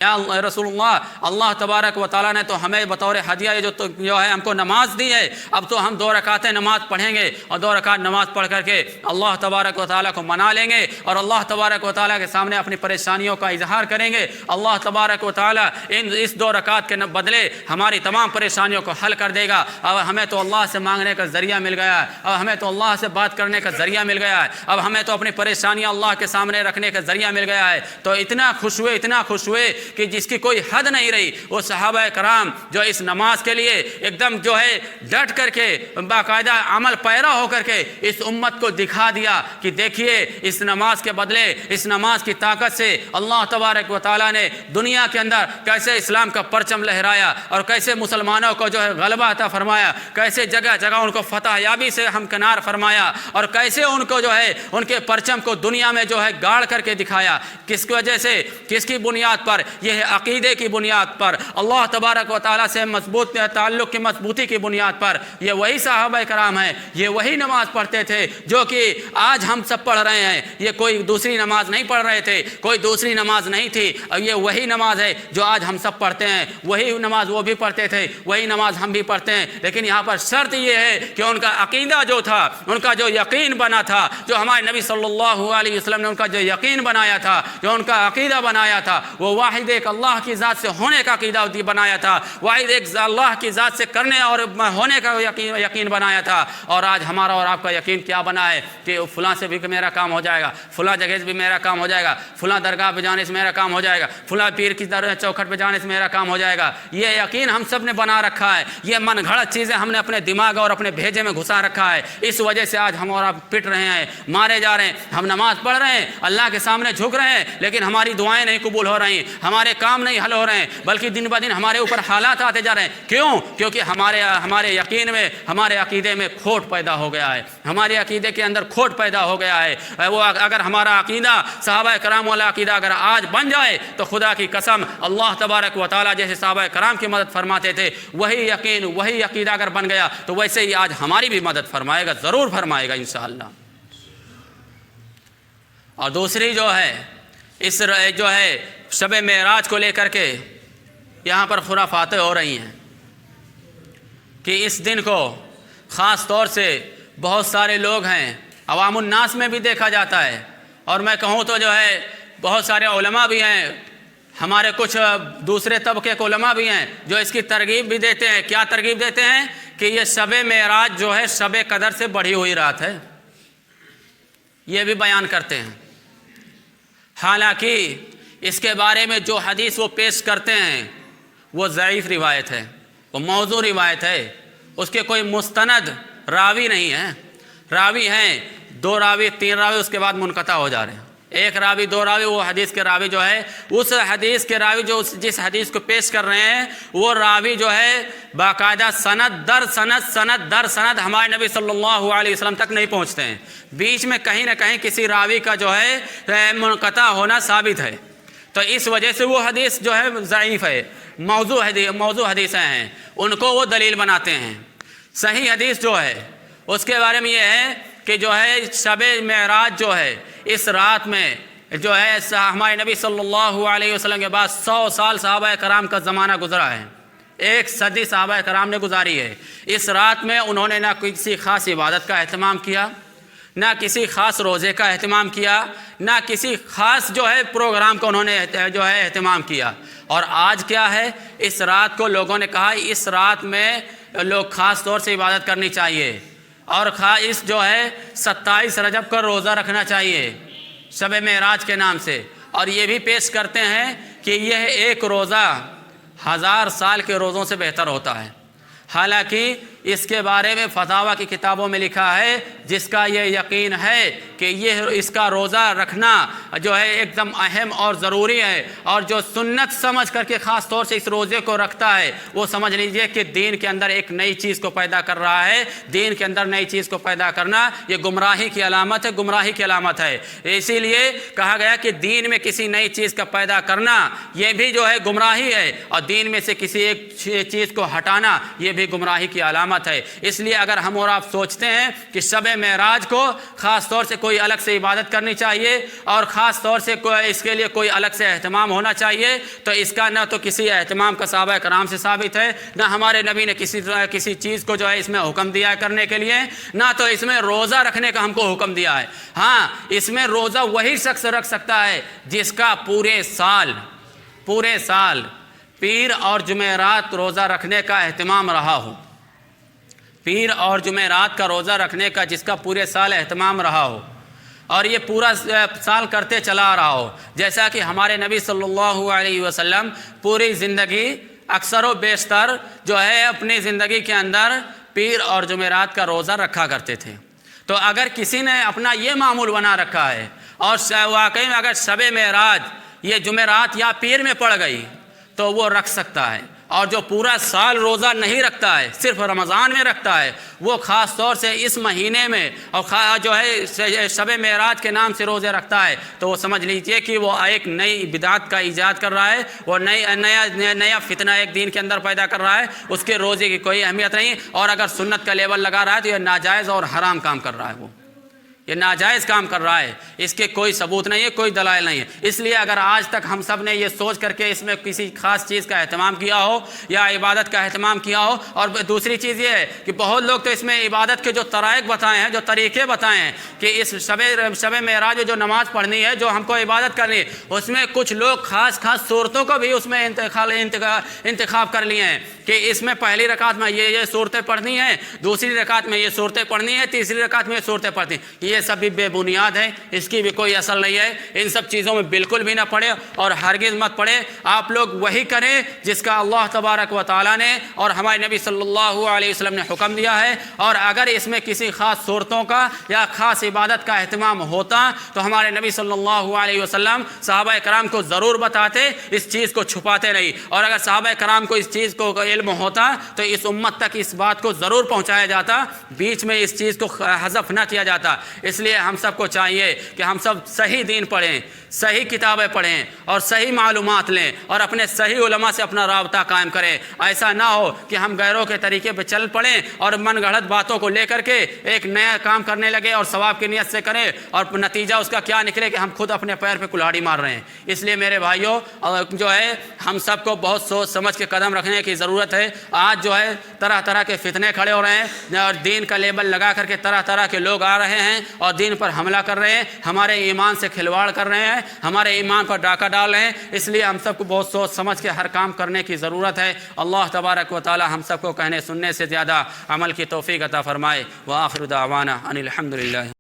یا رسول اللہ تبارک و تعالیٰ نے تو ہمیں بطور ہدیہ جو ہے ہم کو نماز دی ہے، اب تو ہم 2 رکعتیں نماز پڑھیں گے اور 2 رکعت نماز پڑھ کر کے اللہ تبارک و تعالیٰ کو منا لیں گے اور اللہ تبارک و تعالیٰ کے سامنے اپنی پریشانیوں کا اظہار کریں گے۔ اللہ تبارک و تعالیٰ اس 2 رکعت کے بدلے ہماری تمام پریشانیوں کو حل کر دے گا۔ اب ہمیں تو اللہ سے مانگنے کا ذریعہ مل گیا ہے، اب ہمیں تو اللہ سے بات کرنے کا ذریعہ مل گیا ہے، اب ہمیں تو اپنی پریشانیاں اللہ کے سامنے رکھنے کا ذریعہ مل گیا ہے۔ تو اتنا خوش ہوئے کہ جس کی کوئی حد نہیں رہی۔ وہ صحابہ کرام جو اس نماز کے لیے ایک دم جو ہے ڈٹ کر کے باقاعدہ عمل پیرا ہو کر کے اس امت کو دکھا دیا کہ دیکھیے اس نماز کے بدلے، اس نماز کی طاقت سے اللہ تبارک و تعالیٰ نے دنیا کے اندر کیسے اسلام کا پرچم لہرایا اور کیسے مسلمانوں کو جو ہے غلبہ عطا فرمایا، کیسے جگہ جگہ ان کو فتح یابی سے ہمکنار فرمایا اور کیسے ان کو جو ہے ان کے پرچم کو دنیا میں جو ہے گاڑ کر کے دکھایا۔ کس کی وجہ سے، کس کی بنیاد پر؟ یہ ہے عقیدے کی بنیاد پر، اللہ تبارک و تعالیٰ سے مضبوط تعلق کی مضبوطی کی بنیاد پر۔ یہ وہی صحابہ کرام ہیں، یہ وہی نماز پڑھتے تھے جو کہ آج ہم سب پڑھ رہے ہیں۔ یہ کوئی دوسری نماز نہیں پڑھ رہے تھے، کوئی دوسری نماز نہیں تھی، اور یہ وہی نماز ہے جو آج ہم سب پڑھتے ہیں۔ وہی نماز وہ بھی پڑھتے تھے، وہی نماز ہم بھی پڑھتے ہیں، لیکن یہاں پر شرط یہ ہے کہ ان کا عقیدہ جو تھا، ان کا جو یقین بنا تھا، جو ہمارے نبی صلی اللہ علیہ وسلم نے ان کا جو یقین بنایا تھا، جو ان کا عقیدہ بنایا تھا، وہ واحد ایک اللہ کی ذات سے ہونے کا عقیدہ بنایا تھا، واحد ایک اللہ کی ذات سے کرنے اور ہونے کا یقین بنایا تھا۔ اور آج ہمارا اور آپ کا یقین کیا بنا ہے کہ فلاں سے بھی میرا کام ہو جائے گا، فلاں جگہ سے بھی میرا کام ہو جائے گا، فلاں درگاہ پہ جانے سے میرا کام ہو جائے گا، فلاں پیر کی چوکھٹ پہ جانے سے میرا کام ہو جائے گا۔ یہ یقین ہم سب نے بنا رکھا ہے، یہ من گھڑت چیزیں ہم نے اپنے دماغ اور اپنے بھیجے میں گھسا رکھا ہے۔ اس وجہ سے آج ہم اور آپ پٹ رہے ہیں، مارے جا رہے ہیں۔ ہم نماز پڑھ رہے ہیں، اللہ کے سامنے جھک رہے ہیں، لیکن ہماری دعائیں نہیں قبول ہو رہی، ہمارے کام نہیں حل ہو رہے ہیں، بلکہ دن بہ دن ہمارے اوپر حالات آتے جا رہے ہیں۔ کیوں؟ کیونکہ ہمارے یقین میں، ہمارے عقیدے میں کھوٹ پیدا ہو گیا ہے، ہمارے عقیدے کے اندر کھوٹ پیدا ہو گیا ہے۔ وہ اگر ہمارا عقیدہ صحابہ کرام والا عقیدہ اگر آج بن جائے تو خدا کی قسم اللہ تبارک و تعالیٰ جیسے صحابہ کرام کی مدد فرماتے تھے، وہی یقین، وہی عقیدہ اگر بن گیا تو ویسے ہی آج ہماری بھی مدد فرمائے گا، ضرور فرمائے گا انشاءاللہ۔ اور دوسری جو ہے اس جو ہے شب معراج کو لے کر کے یہاں پر خرافاتیں ہو رہی ہیں کہ اس دن کو خاص طور سے بہت سارے لوگ ہیں، عوام الناس میں بھی دیکھا جاتا ہے، اور میں کہوں تو جو ہے بہت سارے علماء بھی ہیں، ہمارے کچھ دوسرے طبقے کے علماء بھی ہیں جو اس کی ترغیب بھی دیتے ہیں۔ کیا ترغیب دیتے ہیں؟ کہ یہ شب معراج جو ہے شب قدر سے بڑھی ہوئی رات ہے، یہ بھی بیان کرتے ہیں۔ حالانکہ اس کے بارے میں جو حدیث وہ پیش کرتے ہیں وہ ضعیف روایت ہے، وہ موضوع روایت ہے، اس کے کوئی مستند راوی نہیں ہے۔ راوی ہیں 2 راوی 3 راوی، اس کے بعد منقطع ہو جا رہے ہیں۔ 1 راوی 2 راوی، وہ حدیث کے راوی جو ہے، اس حدیث کے راوی جو جس حدیث کو پیش کر رہے ہیں وہ راوی جو ہے باقاعدہ سند در سند ہمارے نبی صلی اللہ علیہ وسلم تک نہیں پہنچتے ہیں، بیچ میں کہیں نہ کہیں کسی راوی کا جو ہے منقطع ہونا ثابت ہے۔ تو اس وجہ سے وہ حدیث جو ہے ضعیف ہے، موضوع حدیثیں ہیں، ان کو وہ دلیل بناتے ہیں۔ صحیح حدیث جو ہے اس کے بارے میں یہ ہے کہ جو ہے شب معراج جو ہے اس رات میں جو ہے ہمارے نبی صلی اللہ علیہ وسلم کے بعد 100 سال صحابہ کرام کا زمانہ گزرا ہے، 1 صدی صحابہ کرام نے گزاری ہے۔ اس رات میں انہوں نے نہ کسی خاص عبادت کا اہتمام کیا، نہ کسی خاص روزے کا اہتمام کیا، نہ کسی خاص جو ہے پروگرام کا انہوں نے جو ہے اہتمام کیا۔ اور آج کیا ہے، اس رات کو لوگوں نے کہا اس رات میں لوگ خاص طور سے عبادت کرنی چاہیے، اور اس جو ہے 27 رجب کا روزہ رکھنا چاہیے شب معراج کے نام سے، اور یہ بھی پیش کرتے ہیں کہ یہ ایک روزہ 1000 سال کے روزوں سے بہتر ہوتا ہے۔ حالانکہ اس کے بارے میں فتاویٰ کی کتابوں میں لکھا ہے جس کا یہ یقین ہے کہ یہ اس کا روزہ رکھنا جو ہے ایک دم اہم اور ضروری ہے، اور جو سنت سمجھ کر کے خاص طور سے اس روزے کو رکھتا ہے وہ سمجھ لیجئے کہ دین کے اندر ایک نئی چیز کو پیدا کر رہا ہے۔ دین کے اندر نئی چیز کو پیدا کرنا یہ گمراہی کی علامت ہے، گمراہی کی علامت ہے۔ اسی لیے کہا گیا کہ دین میں کسی نئی چیز کا پیدا کرنا یہ بھی جو ہے گمراہی ہے، اور دین میں سے کسی ایک چیز کو ہٹانا یہ بھی گمراہی کی علامت علامت ہے۔ اس لیے اگر ہم اور آپ سوچتے ہیں کہ شب معراج کو خاص طور سے کوئی الگ سے عبادت کرنی چاہیے اور خاص طور سے اس کے لیے کوئی الگ سے اہتمام ہونا چاہیے، تو اس کا نہ تو کسی اہتمام کا صحابہ کرام سے ثابت ہے، نہ ہمارے نبی نے کسی چیز کو جو ہے اس میں حکم دیا ہے کرنے کے لیے، نہ تو اس میں روزہ رکھنے کا ہم کو حکم دیا ہے۔ ہاں، اس میں روزہ وہی شخص رکھ سکتا ہے جس کا پورے سال پیر اور جمعرات روزہ رکھنے کا اہتمام رہا ہو، پیر اور جمعرات کا روزہ رکھنے کا جس کا پورے سال اہتمام رہا ہو اور یہ پورا سال کرتے چلا آ رہا ہو، جیسا کہ ہمارے نبی صلی اللہ علیہ وسلم پوری زندگی اکثر و بیشتر جو ہے اپنی زندگی کے اندر پیر اور جمعرات کا روزہ رکھا کرتے تھے۔ تو اگر کسی نے اپنا یہ معمول بنا رکھا ہے اور واقعی میں اگر شب معراج یہ جمعرات یا پیر میں پڑ گئی تو وہ رکھ سکتا ہے، اور جو پورا سال روزہ نہیں رکھتا ہے صرف رمضان میں رکھتا ہے، وہ خاص طور سے اس مہینے میں اور جو ہے شب معراج کے نام سے روزے رکھتا ہے، تو وہ سمجھ لیجئے کہ وہ ایک نئی بدعت کا ایجاد کر رہا ہے، وہ نیا فتنہ ایک دین کے اندر پیدا کر رہا ہے، اس کے روزے کی کوئی اہمیت نہیں، اور اگر سنت کا لیبل لگا رہا ہے تو یہ ناجائز اور حرام کام کر رہا ہے، وہ یہ ناجائز کام کر رہا ہے، اس کے کوئی ثبوت نہیں ہے، کوئی دلائل نہیں ہے۔ اس لیے اگر آج تک ہم سب نے یہ سوچ کر کے اس میں کسی خاص چیز کا اہتمام کیا ہو یا عبادت کا اہتمام کیا ہو، اور دوسری چیز یہ ہے کہ بہت لوگ تو اس میں عبادت کے جو طرائق بتائے ہیں، جو طریقے بتائے ہیں کہ اس شب معراج میں جو نماز پڑھنی ہے، جو ہم کو عبادت کرنی ہے، اس میں کچھ لوگ خاص صورتوں کو بھی اس میں انتخاب کر لیے ہیں کہ اس میں پہلی رکعت میں یہ صورتیں پڑھنی ہیں، دوسری رکعت میں یہ صورتیں پڑھنی ہیں، تیسری رکعت میں یہ صورتیں پڑھنی ہیں۔ یہ سب بھی بے بنیاد ہے، اس کی بھی کوئی اصل نہیں ہے، ان سب چیزوں میں بالکل بھی نہ پڑے اور ہرگز مت پڑے۔ آپ لوگ وہی کریں جس کا اللہ تبارک و تعالیٰ نے اور ہمارے نبی صلی اللہ علیہ وسلم نے حکم دیا ہے، اور اگر اس میں کسی خاص صورتوں کا یا خاص عبادت کا اہتمام ہوتا تو ہمارے نبی صلی اللہ علیہ وسلم صحابہ کرام کو ضرور بتاتے، اس چیز کو چھپاتے نہیں، اور اگر صحابہ کرام کو اس چیز کو علم ہوتا تو اس امت تک اس بات کو ضرور پہنچایا جاتا، بیچ میں اس چیز کو حذف نہ کیا جاتا۔ اس لیے ہم سب کو چاہیے کہ ہم سب صحیح دین پڑھیں، صحیح کتابیں پڑھیں اور صحیح معلومات لیں اور اپنے صحیح علماء سے اپنا رابطہ قائم کریں۔ ایسا نہ ہو کہ ہم غیروں کے طریقے پہ چل پڑیں اور من گھڑت باتوں کو لے کر کے ایک نیا کام کرنے لگے اور ثواب کی نیت سے کریں، اور نتیجہ اس کا کیا نکلے کہ ہم خود اپنے پیر پہ کلہاڑی مار رہے ہیں۔ اس لیے میرے بھائیوں جو ہے ہم سب کو بہت سوچ سمجھ کے قدم رکھنے کی ضرورت ہے۔ آج جو ہے طرح طرح کے فتنے کھڑے ہو رہے ہیں اور دین کا لیبل لگا کر کے طرح طرح کے لوگ آ رہے ہیں اور دین پر حملہ کر رہے ہیں، ہمارے ایمان سے کھلواڑ کر رہے ہیں، ہمارے ایمان پر ڈاکہ ڈال رہے ہیں۔ اس لیے ہم سب کو بہت سوچ سمجھ کے ہر کام کرنے کی ضرورت ہے۔ اللہ تبارک و تعالی ہم سب کو کہنے سننے سے زیادہ عمل کی توفیق عطا فرمائے۔ وآخر دعوانا ان الحمد للہ۔